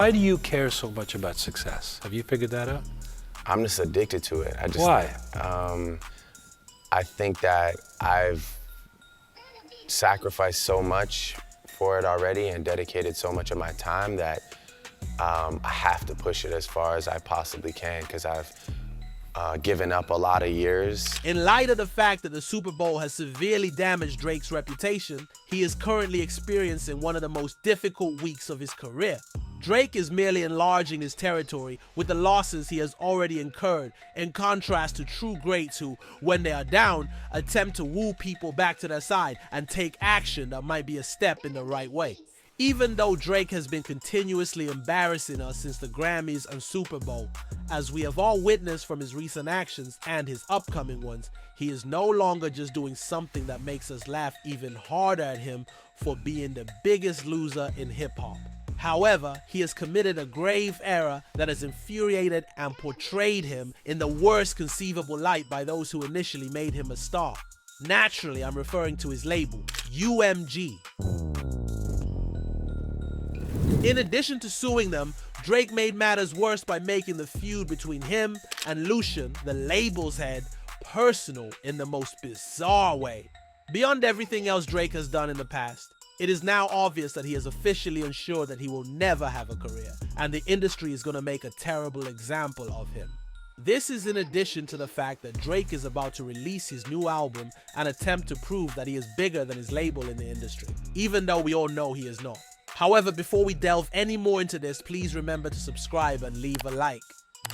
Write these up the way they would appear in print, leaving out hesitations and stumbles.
Why do you care so much about success? Have you figured that out? I'm just addicted to it. Why? I think that I've sacrificed so much for it already and dedicated so much of my time that I have to push it as far as I possibly can because I've given up a lot of years. In light of the fact that the Super Bowl has severely damaged Drake's reputation, he is currently experiencing one of the most difficult weeks of his career. Drake is merely enlarging his territory with the losses he has already incurred, in contrast to true greats who, when they are down, attempt to woo people back to their side and take action that might be a step in the right way. Even though Drake has been continuously embarrassing us since the Grammys and Super Bowl, as we have all witnessed from his recent actions and his upcoming ones, he is no longer just doing something that makes us laugh even harder at him for being the biggest loser in hip-hop. However, he has committed a grave error that has infuriated and portrayed him in the worst conceivable light by those who initially made him a star. Naturally, I'm referring to his label, UMG. In addition to suing them, Drake made matters worse by making the feud between him and Lucian, the label's head, personal in the most bizarre way. Beyond everything else Drake has done in the past, it is now obvious that he has officially ensured that he will never have a career, and the industry is going to make a terrible example of him. This is in addition to the fact that Drake is about to release his new album and attempt to prove that he is bigger than his label in the industry, even though we all know he is not. However, before we delve any more into this, please remember to subscribe and leave a like.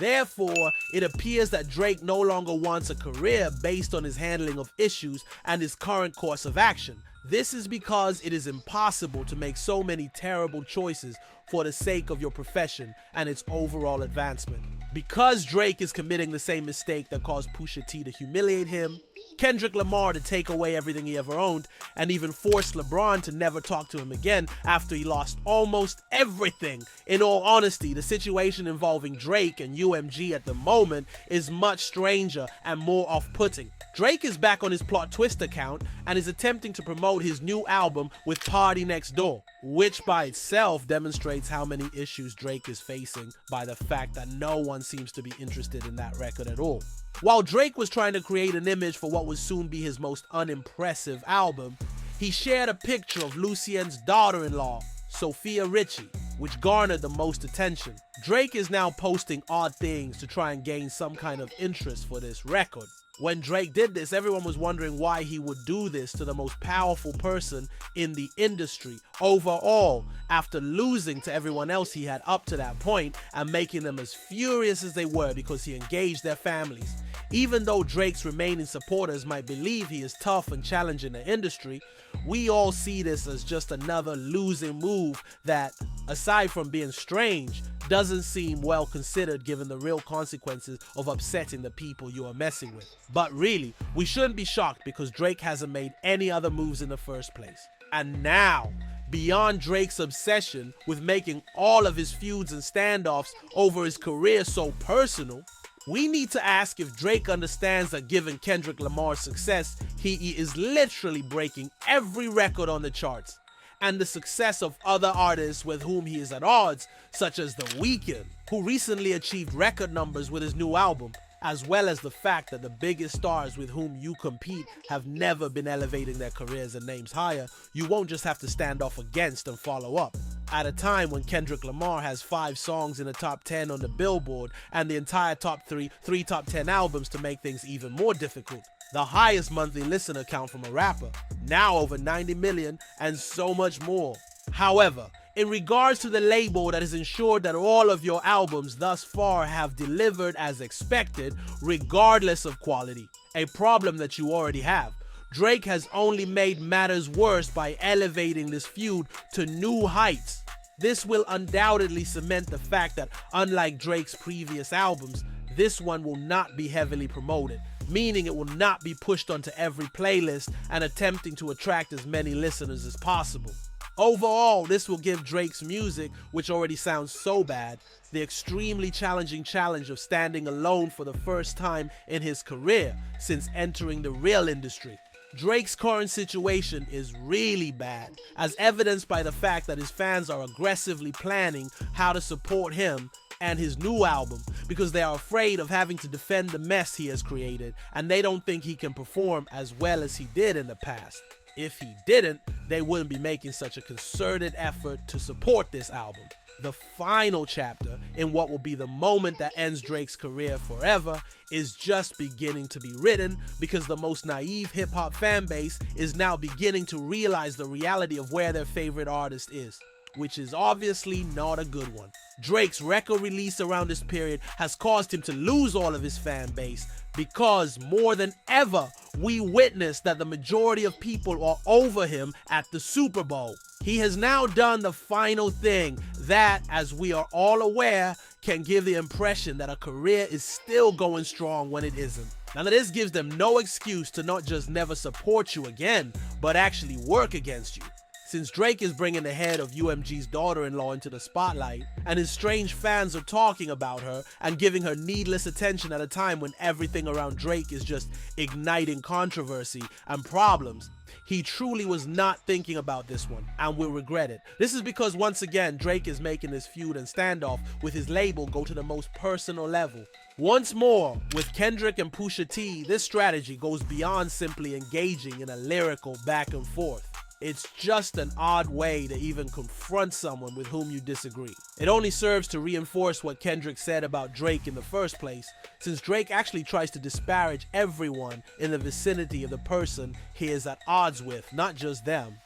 Therefore, it appears that Drake no longer wants a career based on his handling of issues and his current course of action. This is because it is impossible to make so many terrible choices for the sake of your profession and its overall advancement. Because Drake is committing the same mistake that caused Pusha T to humiliate him, Kendrick Lamar to take away everything he ever owned, and even forced LeBron to never talk to him again after he lost almost everything. In all honesty, the situation involving Drake and UMG at the moment is much stranger and more off-putting. Drake is back on his plot twist account and is attempting to promote his new album with PartyNextDoor, which by itself demonstrates how many issues Drake is facing by the fact that no one seems to be interested in that record at all. While Drake was trying to create an image for what would soon be his most unimpressive album, he shared a picture of Lucien's daughter-in-law, Sophia Richie, which garnered the most attention. Drake is now posting odd things to try and gain some kind of interest for this record. When Drake did this, everyone was wondering why he would do this to the most powerful person in the industry overall, after losing to everyone else he had up to that point and making them as furious as they were because he engaged their families. Even though Drake's remaining supporters might believe he is tough and challenging the industry, we all see this as just another losing move that, aside from being strange, doesn't seem well considered given the real consequences of upsetting the people you are messing with. But really, we shouldn't be shocked because Drake hasn't made any other moves in the first place. And now, beyond Drake's obsession with making all of his feuds and standoffs over his career so personal, we need to ask if Drake understands that given Kendrick Lamar's success, he is literally breaking every record on the charts, and the success of other artists with whom he is at odds, such as The Weeknd, who recently achieved record numbers with his new album, as well as the fact that the biggest stars with whom you compete have never been elevating their careers and names higher. You won't just have to stand off against and follow up. At a time when Kendrick Lamar has 5 songs in the top 10 on the Billboard and the entire top 3 top 10 albums to make things even more difficult. The highest monthly listener count from a rapper, now over 90 million, and so much more. However, in regards to the label that has ensured that all of your albums thus far have delivered as expected, regardless of quality, a problem that you already have, Drake has only made matters worse by elevating this feud to new heights. This will undoubtedly cement the fact that, unlike Drake's previous albums, this one will not be heavily promoted, meaning it will not be pushed onto every playlist and attempting to attract as many listeners as possible. Overall, this will give Drake's music, which already sounds so bad, the extremely challenging challenge of standing alone for the first time in his career since entering the real industry. Drake's current situation is really bad, as evidenced by the fact that his fans are aggressively planning how to support him and his new album because they are afraid of having to defend the mess he has created, and they don't think he can perform as well as he did in the past. If he didn't, they wouldn't be making such a concerted effort to support this album. The final chapter in what will be the moment that ends Drake's career forever is just beginning to be written, because the most naive hip-hop fan base is now beginning to realize the reality of where their favorite artist is, which is obviously not a good one. Drake's record release around this period has caused him to lose all of his fan base, because more than ever, we witness that the majority of people are over him at the Super Bowl. He has now done the final thing that, as we are all aware, can give the impression that a career is still going strong when it isn't. Now this gives them no excuse to not just never support you again, but actually work against you. Since Drake is bringing the head of UMG's daughter-in-law into the spotlight, and his strange fans are talking about her and giving her needless attention at a time when everything around Drake is just igniting controversy and problems, he truly was not thinking about this one and will regret it. This is because, once again, Drake is making his feud and standoff with his label go to the most personal level. Once more, with Kendrick and Pusha T, this strategy goes beyond simply engaging in a lyrical back and forth. It's just an odd way to even confront someone with whom you disagree. It only serves to reinforce what Kendrick said about Drake in the first place, since Drake actually tries to disparage everyone in the vicinity of the person he is at odds with, not just them.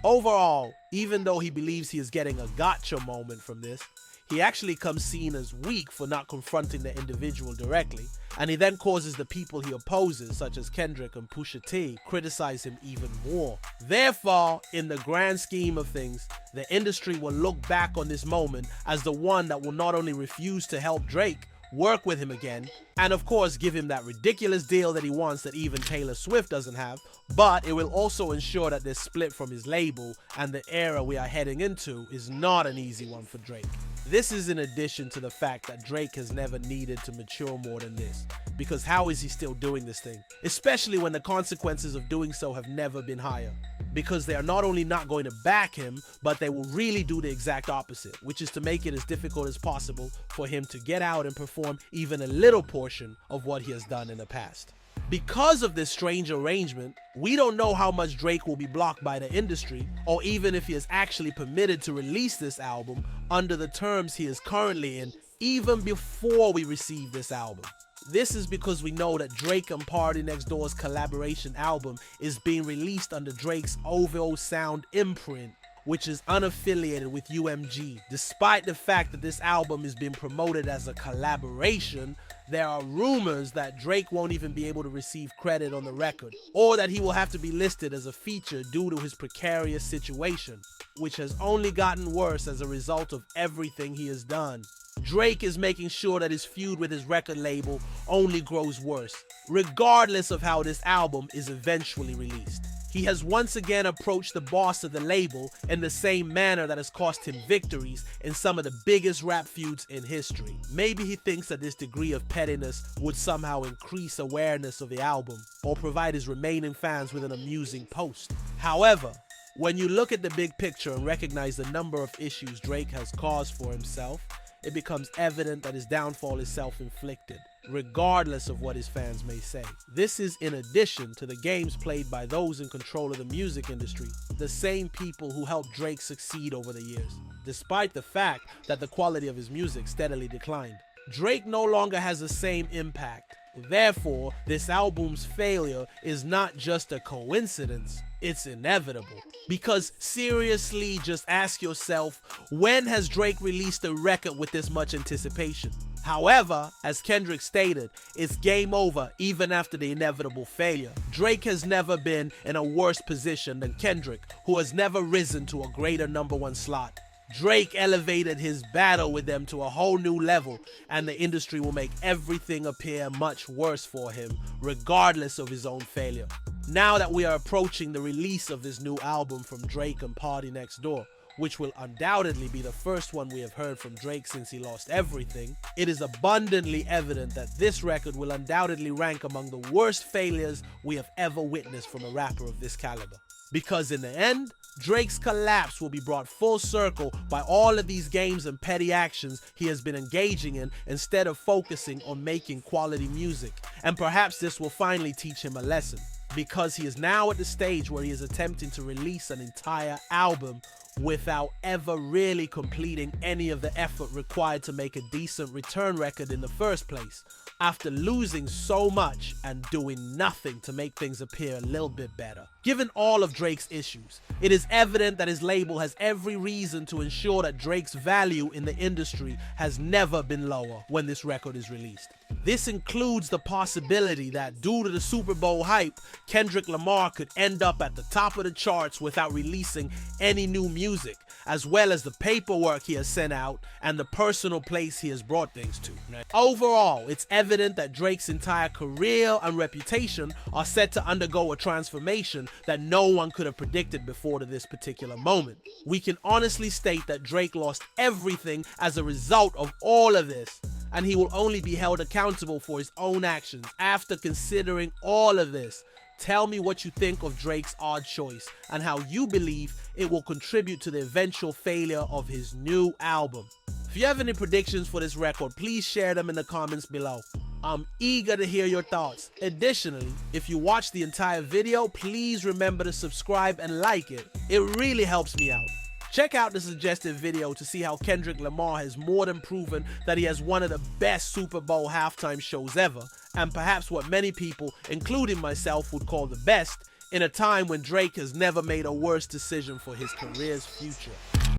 Overall, even though he believes he is getting a gotcha moment from this, he actually comes seen as weak for not confronting the individual directly, and he then causes the people he opposes, such as Kendrick and Pusha T, criticize him even more. Therefore, in the grand scheme of things, the industry will look back on this moment as the one that will not only refuse to help Drake work with him again, and of course give him that ridiculous deal that he wants that even Taylor Swift doesn't have, but it will also ensure that this split from his label and the era we are heading into is not an easy one for Drake. This is in addition to the fact that Drake has never needed to mature more than this, because how is he still doing this thing? Especially when the consequences of doing so have never been higher. Because they are not only not going to back him, but they will really do the exact opposite, which is to make it as difficult as possible for him to get out and perform even a little portion of what he has done in the past. Because of this strange arrangement, we don't know how much Drake will be blocked by the industry, or even if he is actually permitted to release this album under the terms he is currently in, even before we receive this album. This is because we know that Drake and PartyNextDoor's collaboration album is being released under Drake's OVO Sound imprint, which is unaffiliated with UMG. Despite the fact that this album is being promoted as a collaboration, there are rumors that Drake won't even be able to receive credit on the record, or that he will have to be listed as a feature due to his precarious situation, which has only gotten worse as a result of everything he has done. Drake is making sure that his feud with his record label only grows worse, regardless of how this album is eventually released. He has once again approached the boss of the label in the same manner that has cost him victories in some of the biggest rap feuds in history. Maybe he thinks that this degree of pettiness would somehow increase awareness of the album, or provide his remaining fans with an amusing post. However, when you look at the big picture and recognize the number of issues Drake has caused for himself, it becomes evident that his downfall is self-inflicted, regardless of what his fans may say. This is in addition to the games played by those in control of the music industry, the same people who helped Drake succeed over the years, despite the fact that the quality of his music steadily declined. Drake no longer has the same impact. Therefore, this album's failure is not just a coincidence, it's inevitable. Because seriously, just ask yourself, when has Drake released a record with this much anticipation? However, as Kendrick stated, it's game over even after the inevitable failure. Drake has never been in a worse position than Kendrick, who has never risen to a greater #1 slot. Drake elevated his battle with them to a whole new level, and the industry will make everything appear much worse for him, regardless of his own failure. Now that we are approaching the release of this new album from Drake and PartyNextDoor, which will undoubtedly be the first one we have heard from Drake since he lost everything, it is abundantly evident that this record will undoubtedly rank among the worst failures we have ever witnessed from a rapper of this caliber. Because in the end, Drake's collapse will be brought full circle by all of these games and petty actions he has been engaging in instead of focusing on making quality music. And perhaps this will finally teach him a lesson, because he is now at the stage where he is attempting to release an entire album without ever really completing any of the effort required to make a decent return record in the first place, after losing so much and doing nothing to make things appear a little bit better. Given all of Drake's issues, it is evident that his label has every reason to ensure that Drake's value in the industry has never been lower when this record is released. This includes the possibility that, due to the Super Bowl hype, Kendrick Lamar could end up at the top of the charts without releasing any new music, as well as the paperwork he has sent out and the personal place he has brought things to. Overall, it's evident that Drake's entire career and reputation are set to undergo a transformation that no one could have predicted before to this particular moment. We can honestly state that Drake lost everything as a result of all of this, and he will only be held accountable for his own actions. After considering all of this, tell me what you think of Drake's odd choice and how you believe it will contribute to the eventual failure of his new album. If you have any predictions for this record, please share them in the comments below. I'm eager to hear your thoughts. Additionally, if you watch the entire video, please remember to subscribe and like it. It really helps me out. Check out the suggested video to see how Kendrick Lamar has more than proven that he has one of the best Super Bowl halftime shows ever, and perhaps what many people, including myself, would call the best, in a time when Drake has never made a worse decision for his career's future.